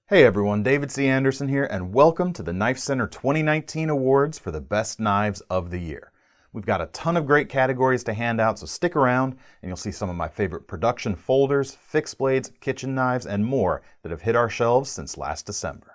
Hey everyone, David C. Anderson here, and welcome to the KnifeCenter 2019 Awards for the Best Knives of the Year. We've got a ton of great categories to hand out, so stick around and you'll see some of my favorite production folders, fixed blades, kitchen knives, and more that have hit our shelves since last December.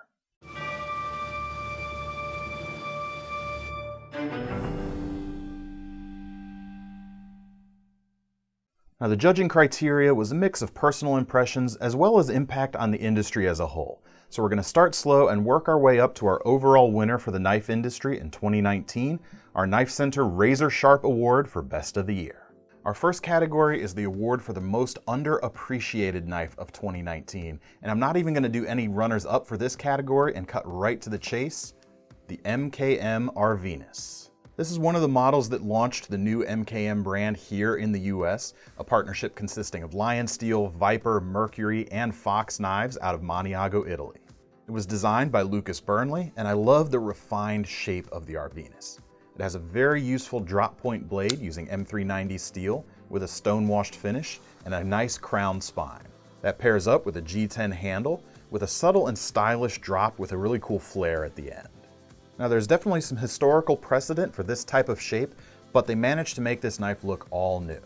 Now, the judging criteria was a mix of personal impressions as well as impact on the industry as a whole. So we're going to start slow and work our way up to our overall winner for the knife industry in 2019, our KnifeCenter Razor Sharp Award for Best of the Year. Our first category is the award for the most underappreciated knife of 2019, and I'm not even going to do any runners-up for this category and cut right to the chase, the MKM Arvinus. This is one of the models that launched the new MKM brand here in the US, a partnership consisting of Lion Steel, Viper, Mercury, and Fox knives out of Maniago, Italy. It was designed by Lucas Burnley, and I love the refined shape of the Arvinus. It has a very useful drop point blade using M390 steel with a stone-washed finish and a nice crowned spine. That pairs up with a G10 handle with a subtle and stylish drop with a really cool flare at the end. Now, there's definitely some historical precedent for this type of shape, but they managed to make this knife look all new.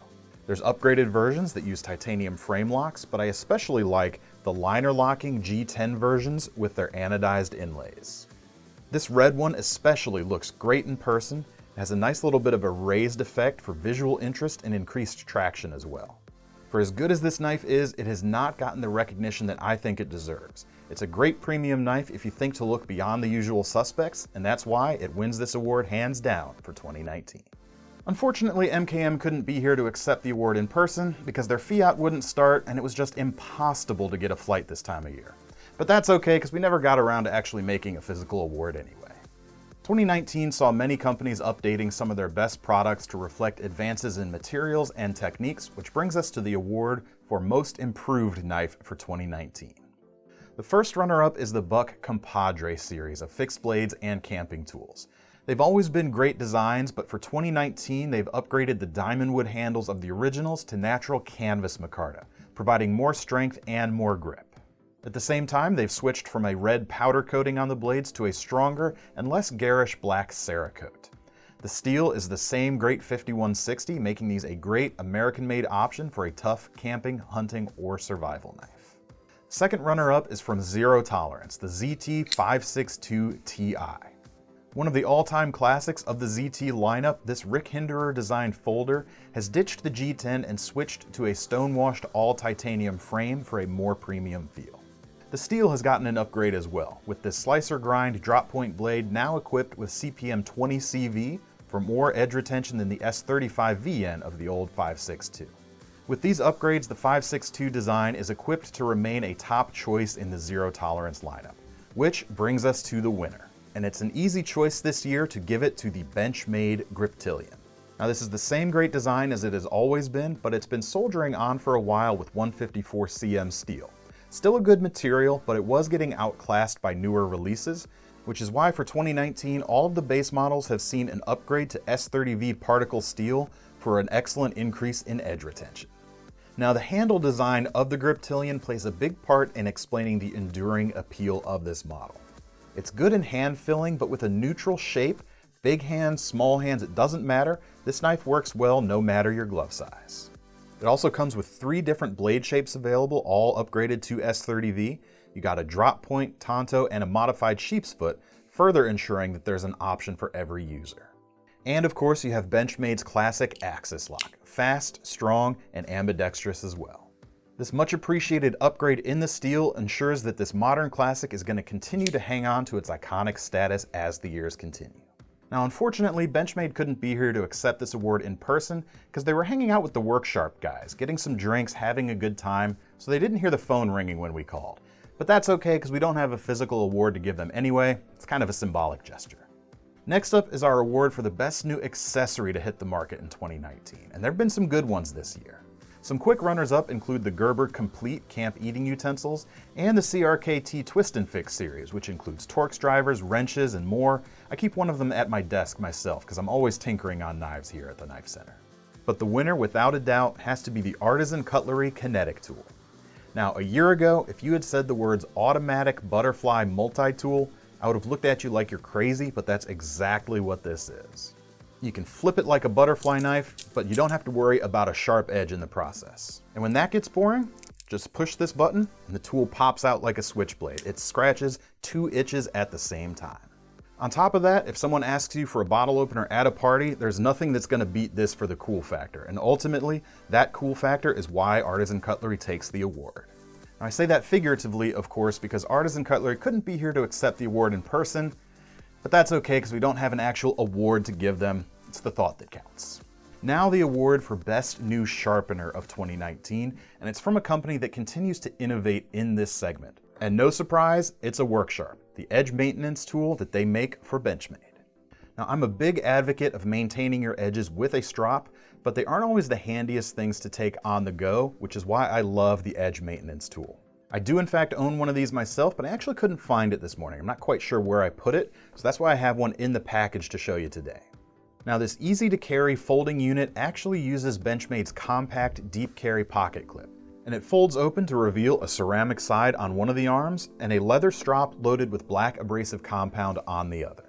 There's upgraded versions that use titanium frame locks, but I especially like the liner locking G10 versions with their anodized inlays. This red one especially looks great in person. It has a nice little bit of a raised effect for visual interest and increased traction as well. For as good as this knife is, it has not gotten the recognition that I think it deserves. It's a great premium knife if you think to look beyond the usual suspects, and that's why it wins this award hands down for 2019. Unfortunately, MKM couldn't be here to accept the award in person because their Fiat wouldn't start and it was just impossible to get a flight this time of year. But that's okay because we never got around to actually making a physical award anyway. 2019 saw many companies updating some of their best products to reflect advances in materials and techniques, which brings us to the award for Most Improved Knife for 2019. The first runner-up is the Buck Compadre series of fixed blades and camping tools. They've always been great designs, but for 2019 they've upgraded the diamond wood handles of the originals to natural canvas micarta, providing more strength and more grip. At the same time, they've switched from a red powder coating on the blades to a stronger and less garish black Cerakote. The steel is the same great 5160, making these a great American-made option for a tough camping, hunting, or survival knife. Second runner-up is from Zero Tolerance, the ZT562 Ti. One of the all-time classics of the ZT lineup, this Rick Hinderer designed folder has ditched the G10 and switched to a stone-washed all-titanium frame for a more premium feel. The steel has gotten an upgrade as well, with this slicer grind drop point blade now equipped with CPM 20 CV for more edge retention than the S35VN of the old 562. With these upgrades, the 562 design is equipped to remain a top choice in the Zero Tolerance lineup, which brings us to the winner. And it's an easy choice this year to give it to the Benchmade Griptilian. Now, this is the same great design as it has always been, but it's been soldiering on for a while with 154 cm steel. Still a good material, but it was getting outclassed by newer releases, which is why for 2019, all of the base models have seen an upgrade to S30V particle steel for an excellent increase in edge retention. Now, the handle design of the Griptilian plays a big part in explaining the enduring appeal of this model. It's good in hand filling, but with a neutral shape, big hands, small hands, it doesn't matter. This knife works well no matter your glove size. It also comes with 3 different blade shapes available, all upgraded to S30V. You got a drop point, tanto, and a modified sheep's foot, further ensuring that there's an option for every user. And of course, you have Benchmade's classic axis lock, fast, strong, and ambidextrous as well. This much appreciated upgrade in the steel ensures that this modern classic is going to continue to hang on to its iconic status as the years continue. Now, unfortunately, Benchmade couldn't be here to accept this award in person because they were hanging out with the Worksharp guys, getting some drinks, having a good time, so they didn't hear the phone ringing when we called. But that's okay because we don't have a physical award to give them anyway. It's kind of a symbolic gesture. Next up is our award for the best new accessory to hit the market in 2019, and there have been some good ones this year. Some quick runners-up include the Gerber Complete Camp Eating Utensils and the CRKT Twist and Fix series, which includes Torx drivers, wrenches, and more. I keep one of them at my desk myself because I'm always tinkering on knives here at the KnifeCenter. But the winner, without a doubt, has to be the Artisan Cutlery Kinetic Tool. Now, a year ago, if you had said the words automatic butterfly multi-tool, I would have looked at you like you're crazy, but that's exactly what this is. You can flip it like a butterfly knife, but you don't have to worry about a sharp edge in the process. And when that gets boring, just push this button and the tool pops out like a switchblade. It scratches 2 itches at the same time. On top of that, if someone asks you for a bottle opener at a party, there's nothing that's going to beat this for the cool factor. And ultimately, that cool factor is why Artisan Cutlery takes the award. Now, I say that figuratively, of course, because Artisan Cutlery couldn't be here to accept the award in person, but that's okay because we don't have an actual award to give them. It's the thought that counts. Now the award for Best New Sharpener of 2019, and it's from a company that continues to innovate in this segment. And no surprise, it's a WorkSharp, the edge maintenance tool that they make for Benchmade. Now, I'm a big advocate of maintaining your edges with a strop, but they aren't always the handiest things to take on the go, which is why I love the edge maintenance tool. I do in fact own one of these myself, but I actually couldn't find it this morning. I'm not quite sure where I put it, so that's why I have one in the package to show you today. Now, this easy to carry folding unit actually uses Benchmade's compact deep carry pocket clip. And it folds open to reveal a ceramic side on one of the arms and a leather strop loaded with black abrasive compound on the other.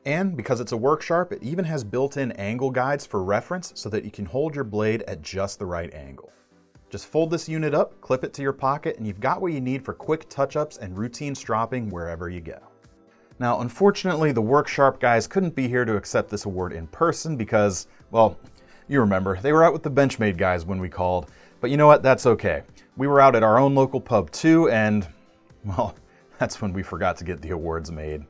And because it's a WorkSharp, it even has built-in angle guides for reference so that you can hold your blade at just the right angle. Just fold this unit up, clip it to your pocket, and you've got what you need for quick touch-ups and routine stropping wherever you go. Now, unfortunately, the WorkSharp guys couldn't be here to accept this award in person because, well, you remember, they were out with the Benchmade guys when we called. But you know what? That's okay. We were out at our own local pub too, and, well, that's when we forgot to get the awards made.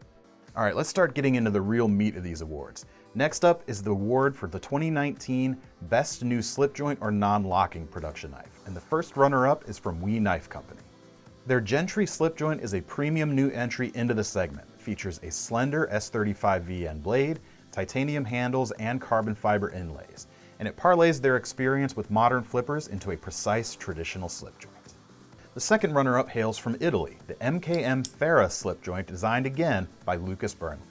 All right, let's start getting into the real meat of these awards. Next up is the award for the 2019 Best New Slipjoint or Non-Locking Production Knife. And the first runner-up is from We Knife Company. Their Gentry Slipjoint is a premium new entry into the segment. It features a slender S35VN blade, titanium handles, and carbon fiber inlays. And it parlays their experience with modern flippers into a precise traditional slip joint. The second runner-up hails from Italy, the MKM Farah slip joint designed again by Lucas Burnley.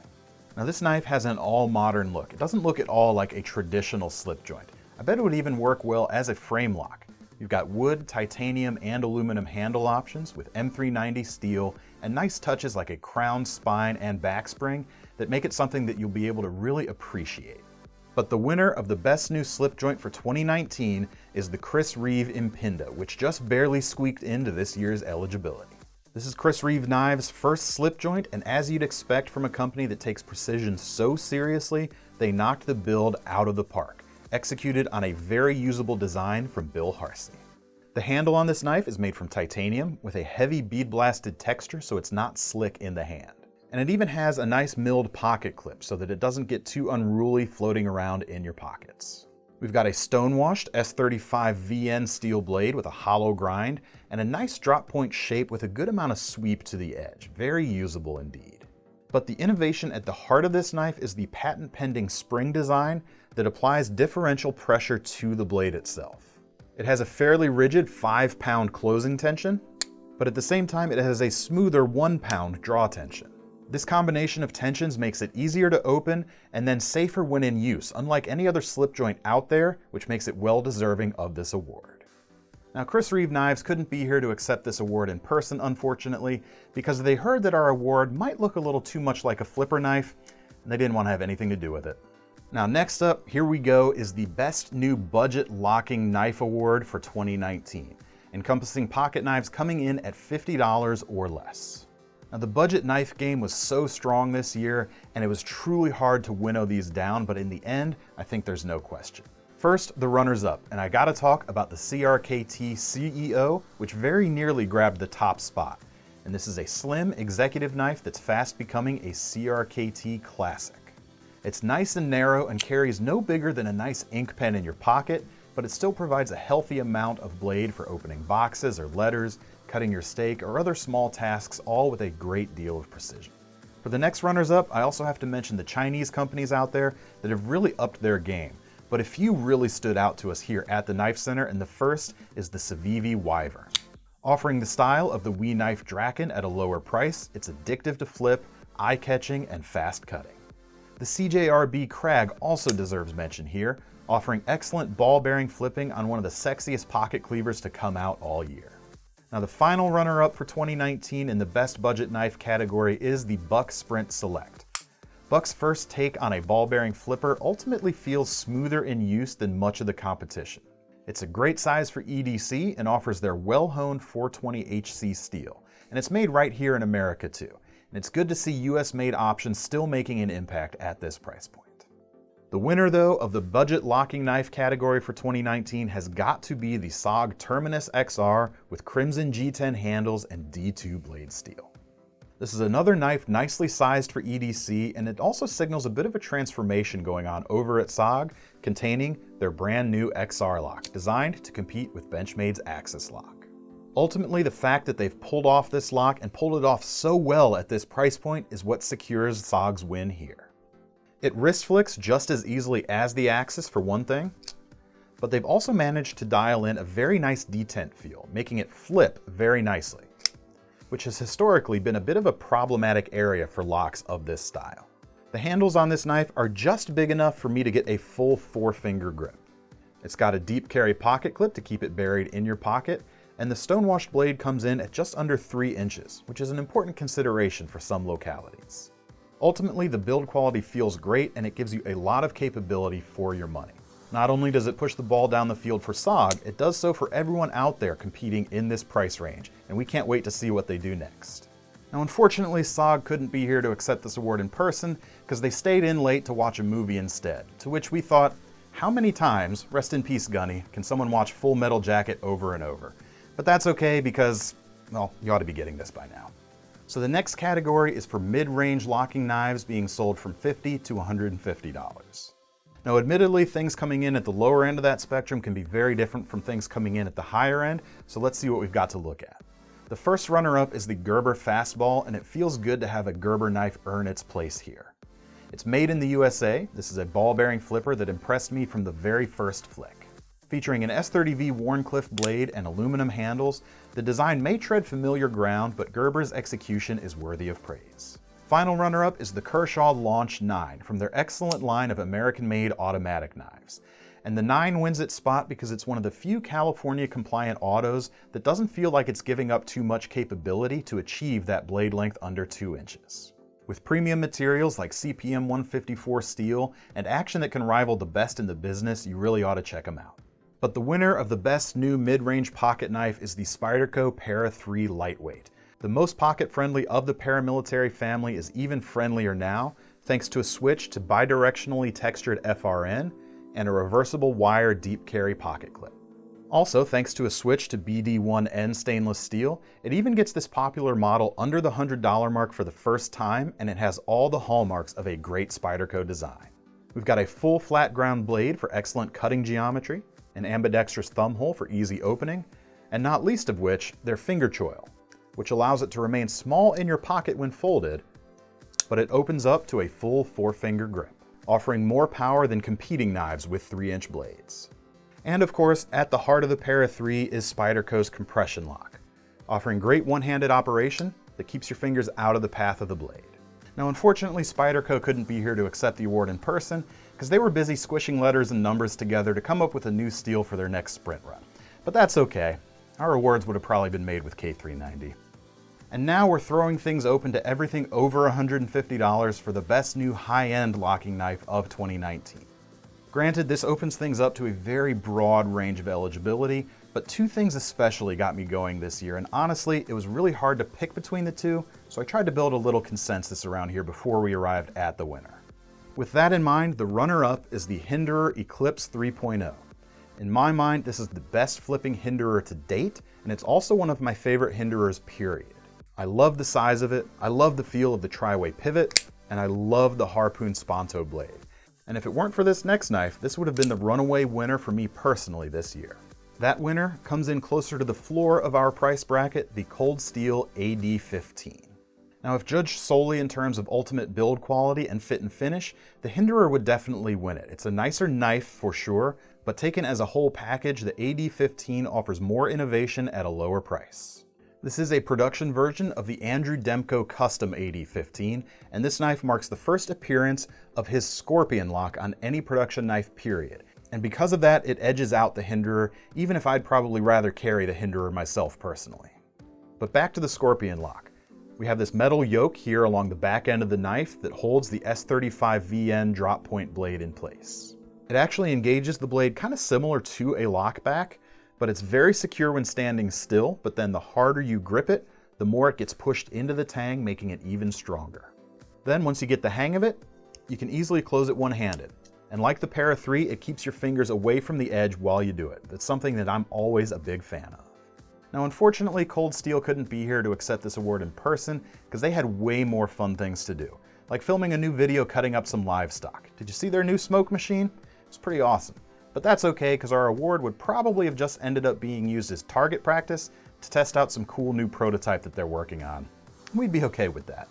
Now this knife has an all-modern look. It doesn't look at all like a traditional slip joint. I bet it would even work well as a frame lock. You've got wood, titanium, and aluminum handle options with M390 steel and nice touches like a crown, spine, and back spring that make it something that you'll be able to really appreciate. But the winner of the Best New Slip Joint for 2019 is the Chris Reeve Impinda, which just barely squeaked into this year's eligibility. This is Chris Reeve Knives' first slip joint, and as you'd expect from a company that takes precision so seriously, they knocked the build out of the park, executed on a very usable design from Bill Harsey. The handle on this knife is made from titanium with a heavy bead-blasted texture so it's not slick in the hand. And it even has a nice milled pocket clip so that it doesn't get too unruly floating around in your pockets. We've got a stonewashed S35VN steel blade with a hollow grind and a nice drop point shape with a good amount of sweep to the edge. Very usable indeed. But the innovation at the heart of this knife is the patent-pending spring design that applies differential pressure to the blade itself. It has a fairly rigid 5-pound closing tension, but at the same time it has a smoother 1-pound draw tension. This combination of tensions makes it easier to open and then safer when in use, unlike any other slip joint out there, which makes it well deserving of this award. Now, Chris Reeve Knives couldn't be here to accept this award in person, unfortunately, because they heard that our award might look a little too much like a flipper knife, and they didn't want to have anything to do with it. Now, next up, here we go, is the Best New Budget Locking Knife Award for 2019, encompassing pocket knives coming in at $50 or less. Now, the budget knife game was so strong this year, and it was truly hard to winnow these down, but in the end, I think there's no question. First, the runners-up, and I gotta talk about the CRKT CEO, which very nearly grabbed the top spot. And this is a slim executive knife that's fast becoming a CRKT classic. It's nice and narrow and carries no bigger than a nice ink pen in your pocket, but it still provides a healthy amount of blade for opening boxes or letters, cutting your steak, or other small tasks, all with a great deal of precision. For the next runners-up, I also have to mention the Chinese companies out there that have really upped their game, but a few really stood out to us here at the Knife Center, and the first is the Civivi Wyvern. Offering the style of the We Knife Draken at a lower price, it's addictive to flip, eye-catching, and fast cutting. The CJRB Crag also deserves mention here, offering excellent ball-bearing flipping on one of the sexiest pocket cleavers to come out all year. Now the final runner-up for 2019 in the best budget knife category is the Buck Sprint Select. Buck's first take on a ball bearing flipper ultimately feels smoother in use than much of the competition. It's a great size for EDC and offers their well-honed 420HC steel, and it's made right here in America too. And it's good to see US-made options still making an impact at this price point. The winner, though, of the budget locking knife category for 2019 has got to be the SOG Terminus XR with Crimson G10 handles and D2 blade steel. This is another knife nicely sized for EDC, and it also signals a bit of a transformation going on over at SOG, containing their brand new XR lock, designed to compete with Benchmade's Axis lock. Ultimately, the fact that they've pulled off this lock and pulled it off so well at this price point is what secures SOG's win here. It wrist flicks just as easily as the Axis for one thing, but they've also managed to dial in a very nice detent feel, making it flip very nicely, which has historically been a bit of a problematic area for locks of this style. The handles on this knife are just big enough for me to get a full 4-finger grip. It's got a deep carry pocket clip to keep it buried in your pocket, and the stonewashed blade comes in at just under 3 inches, which is an important consideration for some localities. Ultimately, the build quality feels great and it gives you a lot of capability for your money. Not only does it push the ball down the field for SOG, it does so for everyone out there competing in this price range, and we can't wait to see what they do next. Now, unfortunately, SOG couldn't be here to accept this award in person because they stayed in late to watch a movie instead, to which we thought, how many times, rest in peace Gunny, can someone watch Full Metal Jacket over and over? But that's okay because, well, you ought to be getting this by now. So the next category is for mid-range locking knives being sold from $50 to $150. Now admittedly, things coming in at the lower end of that spectrum can be very different from things coming in at the higher end, so let's see what we've got to look at. The first runner-up is the Gerber Fastball, and it feels good to have a Gerber knife earn its place here. It's made in the USA. This is a ball-bearing flipper that impressed me from the very first flick. Featuring an S30V Wharncliffe blade and aluminum handles, the design may tread familiar ground, but Gerber's execution is worthy of praise. Final runner-up is the Kershaw Launch 9 from their excellent line of American-made automatic knives. And the 9 wins its spot because it's one of the few California-compliant autos that doesn't feel like it's giving up too much capability to achieve that blade length under 2 inches. With premium materials like CPM 154 steel and action that can rival the best in the business, you really ought to check them out. But the winner of the best new mid-range pocket knife is the Spyderco Para 3 Lightweight. The most pocket-friendly of the paramilitary family is even friendlier now, thanks to a switch to bidirectionally textured FRN and a reversible wire deep carry pocket clip. Also, thanks to a switch to BD1N stainless steel, it even gets this popular model under the $100 mark for the first time, and it has all the hallmarks of a great Spyderco design. We've got a full flat ground blade for excellent cutting geometry, an ambidextrous thumb hole for easy opening, and not least of which, their finger choil, which allows it to remain small in your pocket when folded, but it opens up to a full 4-finger grip, offering more power than competing knives with 3-inch blades. And of course, at the heart of the Para 3 is Spyderco's compression lock, offering great one-handed operation that keeps your fingers out of the path of the blade. Now unfortunately, Spyderco couldn't be here to accept the award in person because they were busy squishing letters and numbers together to come up with a new steel for their next sprint run. But that's okay. Our awards would have probably been made with K390. And now we're throwing things open to everything over $150 for the best new high-end locking knife of 2019. Granted, this opens things up to a very broad range of eligibility, but 2 things especially got me going this year, and honestly, it was really hard to pick between the 2, so I tried to build a little consensus around here before we arrived at the winner. With that in mind, the runner-up is the Hinderer Eclipse 3.0. In my mind, this is the best flipping Hinderer to date, and it's also one of my favorite Hinderers, period. I love the size of it, I love the feel of the tri-way pivot, and I love the Harpoon Sponto blade. And if it weren't for this next knife, this would have been the runaway winner for me personally this year. That winner comes in closer to the floor of our price bracket, the Cold Steel AD15. Now, if judged solely in terms of ultimate build quality and fit and finish, the Hinderer would definitely win it. It's a nicer knife for sure, but taken as a whole package, the AD15 offers more innovation at a lower price. This is a production version of the Andrew Demko Custom AD15, and this knife marks the first appearance of his Scorpion lock on any production knife, period. And because of that, it edges out the Hinderer, even if I'd probably rather carry the Hinderer myself personally. But back to the Scorpion lock. We have this metal yoke here along the back end of the knife that holds the S35VN drop point blade in place. It actually engages the blade kind of similar to a lockback, but it's very secure when standing still, but then the harder you grip it, the more it gets pushed into the tang, making it even stronger. Then once you get the hang of it, you can easily close it one-handed. And like the Para 3, it keeps your fingers away from the edge while you do it. That's something that I'm always a big fan of. Now unfortunately, Cold Steel couldn't be here to accept this award in person because they had way more fun things to do, like filming a new video cutting up some livestock. Did you see their new smoke machine? It's pretty awesome. But that's okay because our award would probably have just ended up being used as target practice to test out some cool new prototype that they're working on. We'd be okay with that.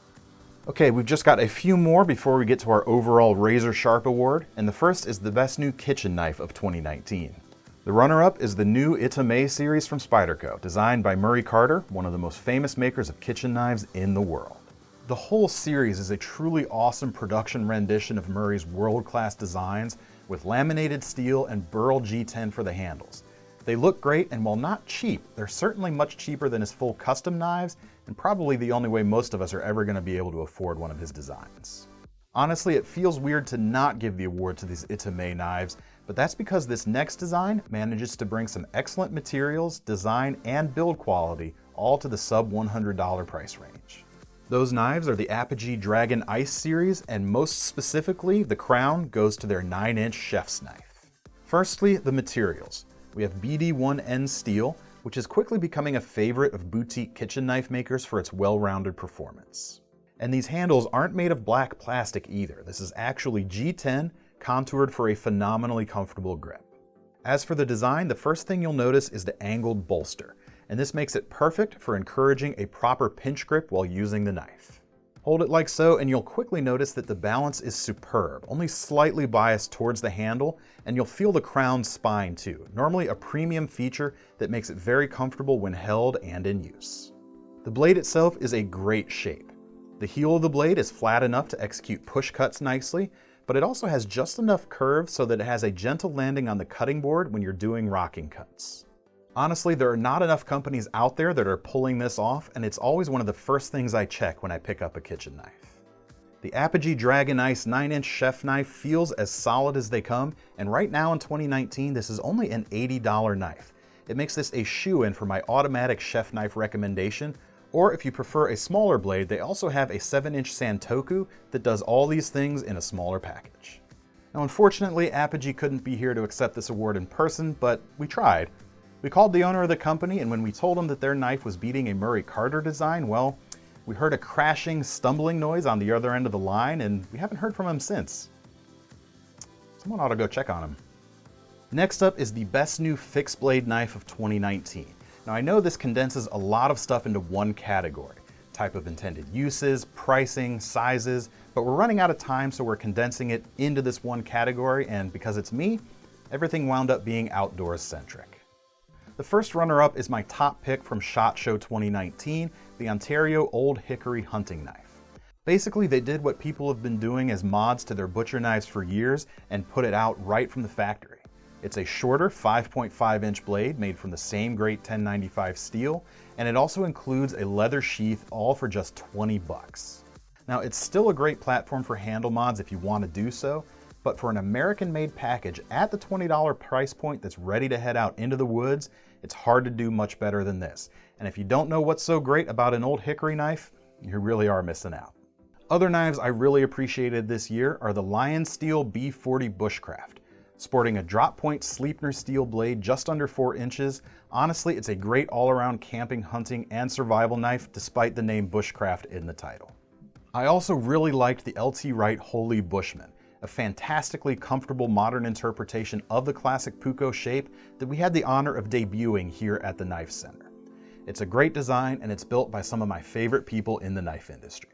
Okay, we've just got a few more before we get to our overall Razor Sharp Award, and the first is the best new kitchen knife of 2019. The runner-up is the new Itame series from Spyderco, designed by Murray Carter, one of the most famous makers of kitchen knives in the world. The whole series is a truly awesome production rendition of Murray's world-class designs with laminated steel and burl G10 for the handles. They look great, and while not cheap, they're certainly much cheaper than his full custom knives, and probably the only way most of us are ever going to be able to afford one of his designs. Honestly, it feels weird to not give the award to these Itame knives, but that's because this next design manages to bring some excellent materials, design, and build quality all to the sub $100 price range. Those knives are the Apogee Dragon Ice series, and most specifically, the crown goes to their 9-inch chef's knife. Firstly, the materials. We have BD1N steel, which is quickly becoming a favorite of boutique kitchen knife makers for its well-rounded performance. And these handles aren't made of black plastic either. This is actually G10, contoured for a phenomenally comfortable grip. As for the design, the first thing you'll notice is the angled bolster, and this makes it perfect for encouraging a proper pinch grip while using the knife. Hold it like so, and you'll quickly notice that the balance is superb, only slightly biased towards the handle, and you'll feel the crown spine too, normally a premium feature that makes it very comfortable when held and in use. The blade itself is a great shape. The heel of the blade is flat enough to execute push cuts nicely, but it also has just enough curve so that it has a gentle landing on the cutting board when you're doing rocking cuts. Honestly, there are not enough companies out there that are pulling this off, and it's always one of the first things I check when I pick up a kitchen knife. The Apogee Dragon Ice 9-inch chef knife feels as solid as they come, and right now in 2019, this is only an $80 knife. It makes this a shoe-in for my automatic chef knife recommendation, or if you prefer a smaller blade, they also have a 7-inch Santoku that does all these things in a smaller package. Now unfortunately, Apogee couldn't be here to accept this award in person, but we tried. We called the owner of the company, and when we told him that their knife was beating a Murray Carter design, well, we heard a crashing, stumbling noise on the other end of the line, and we haven't heard from him since. Someone ought to go check on him. Next up is the best new fixed blade knife of 2019. Now I know this condenses a lot of stuff into one category, type of intended uses, pricing, sizes, but we're running out of time, so we're condensing it into this one category, and because it's me, everything wound up being outdoors centric. The first runner-up is my top pick from SHOT Show 2019, the Ontario Old Hickory hunting knife. Basically, they did what people have been doing as mods to their butcher knives for years and put it out right from the factory. It's a shorter 5.5-inch blade made from the same great 1095 steel, and it also includes a leather sheath, all for just 20 bucks. Now, it's still a great platform for handle mods if you want to do so, but for an American-made package at the $20 price point that's ready to head out into the woods, it's hard to do much better than this. And if you don't know what's so great about an old hickory knife, you really are missing out. Other knives I really appreciated this year are the Lion Steel B40 Bushcraft. Sporting a drop point Slipjoint steel blade just under 4 inches, honestly, it's a great all-around camping, hunting, and survival knife despite the name Bushcraft in the title. I also really liked the LT Wright Holy Bushman, a fantastically comfortable modern interpretation of the classic Puko shape that we had the honor of debuting here at the KnifeCenter. It's a great design, and it's built by some of my favorite people in the knife industry.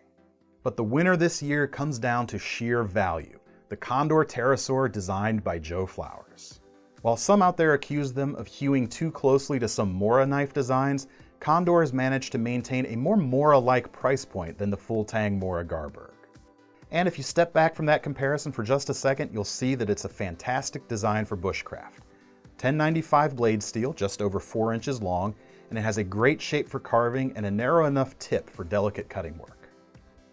But the winner this year comes down to sheer value, the Condor Pterosaur designed by Joe Flowers. While some out there accuse them of hewing too closely to some Mora knife designs, Condor has managed to maintain a more Mora-like price point than the full tang Mora Garberg. And if you step back from that comparison for just a second, you'll see that it's a fantastic design for bushcraft. 1095 blade steel, just over 4 inches long, and it has a great shape for carving and a narrow enough tip for delicate cutting work.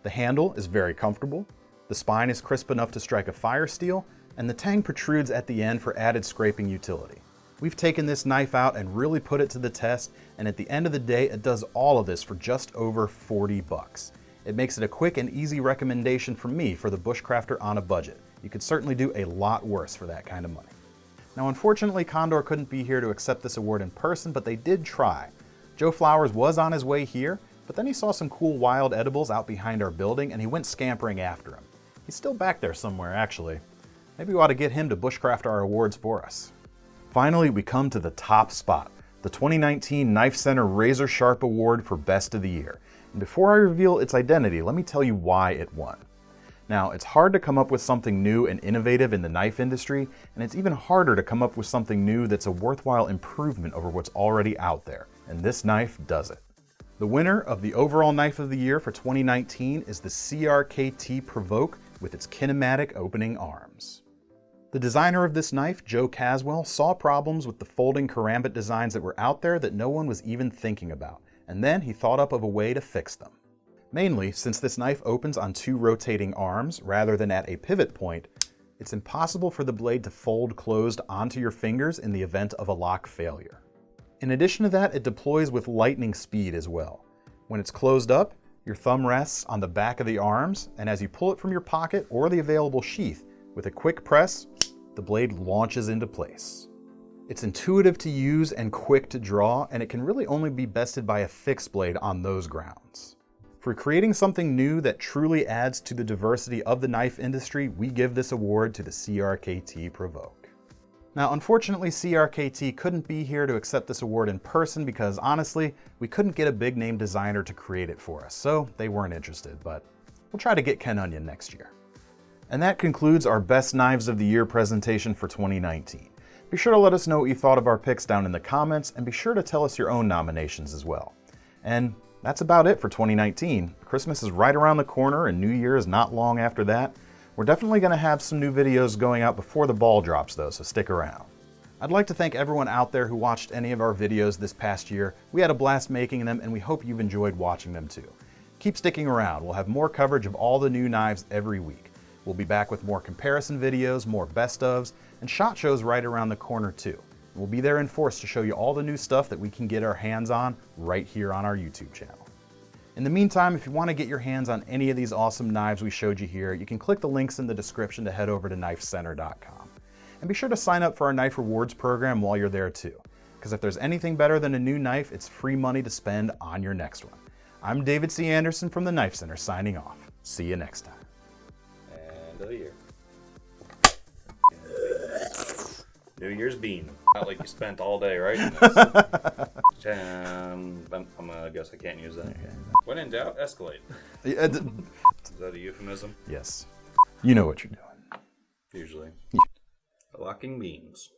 The handle is very comfortable, the spine is crisp enough to strike a fire steel, and the tang protrudes at the end for added scraping utility. We've taken this knife out and really put it to the test, and at the end of the day, it does all of this for just over 40 bucks. It makes it a quick and easy recommendation from me for the bushcrafter on a budget. You could certainly do a lot worse for that kind of money. Now, unfortunately, Condor couldn't be here to accept this award in person, but they did try. Joe Flowers was on his way here, but then he saw some cool wild edibles out behind our building and he went scampering after him. He's still back there somewhere, actually. Maybe we ought to get him to bushcraft our awards for us. Finally, we come to the top spot, the 2019 KnifeCenter Razor Sharp Award for Best of the Year. And before I reveal its identity, let me tell you why it won. Now, it's hard to come up with something new and innovative in the knife industry, and it's even harder to come up with something new that's a worthwhile improvement over what's already out there, and this knife does it. The winner of the overall Knife of the Year for 2019 is the CRKT Provoke with its kinematic opening arms. The designer of this knife, Joe Caswell, saw problems with the folding karambit designs that were out there that no one was even thinking about, and then he thought up of a way to fix them. Mainly, since this knife opens on two rotating arms rather than at a pivot point, it's impossible for the blade to fold closed onto your fingers in the event of a lock failure. In addition to that, it deploys with lightning speed as well. When it's closed up, your thumb rests on the back of the arms, and as you pull it from your pocket or the available sheath, with a quick press, the blade launches into place. It's intuitive to use and quick to draw, and it can really only be bested by a fixed blade on those grounds. For creating something new that truly adds to the diversity of the knife industry, we give this award to the CRKT Provoke. Now, unfortunately, CRKT couldn't be here to accept this award in person because, honestly, we couldn't get a big name designer to create it for us, so they weren't interested, but we'll try to get Ken Onion next year. And that concludes our Best Knives of the Year presentation for 2019. Be sure to let us know what you thought of our picks down in the comments, and be sure to tell us your own nominations as well. And that's about it for 2019. Christmas is right around the corner and New Year is not long after that. We're definitely going to have some new videos going out before the ball drops though, so stick around. I'd like to thank everyone out there who watched any of our videos this past year. We had a blast making them and we hope you've enjoyed watching them too. Keep sticking around. We'll have more coverage of all the new knives every week. We'll be back with more comparison videos, more best ofs, and SHOT Shows right around the corner too. We'll be there in force to show you all the new stuff that we can get our hands on right here on our YouTube channel. In the meantime, if you want to get your hands on any of these awesome knives we showed you here, you can click the links in the description to head over to KnifeCenter.com. And be sure to sign up for our Knife Rewards program while you're there too. Because if there's anything better than a new knife, it's free money to spend on your next one. I'm David C. Anderson from the Knife Center signing off. See you next time. End of the year. New Year's bean. Not like you spent all day writing this. I'm gonna guess I can't use that. Okay. When in doubt, escalate. Is that a euphemism? Yes. You know what you're doing. Usually. Locking beans.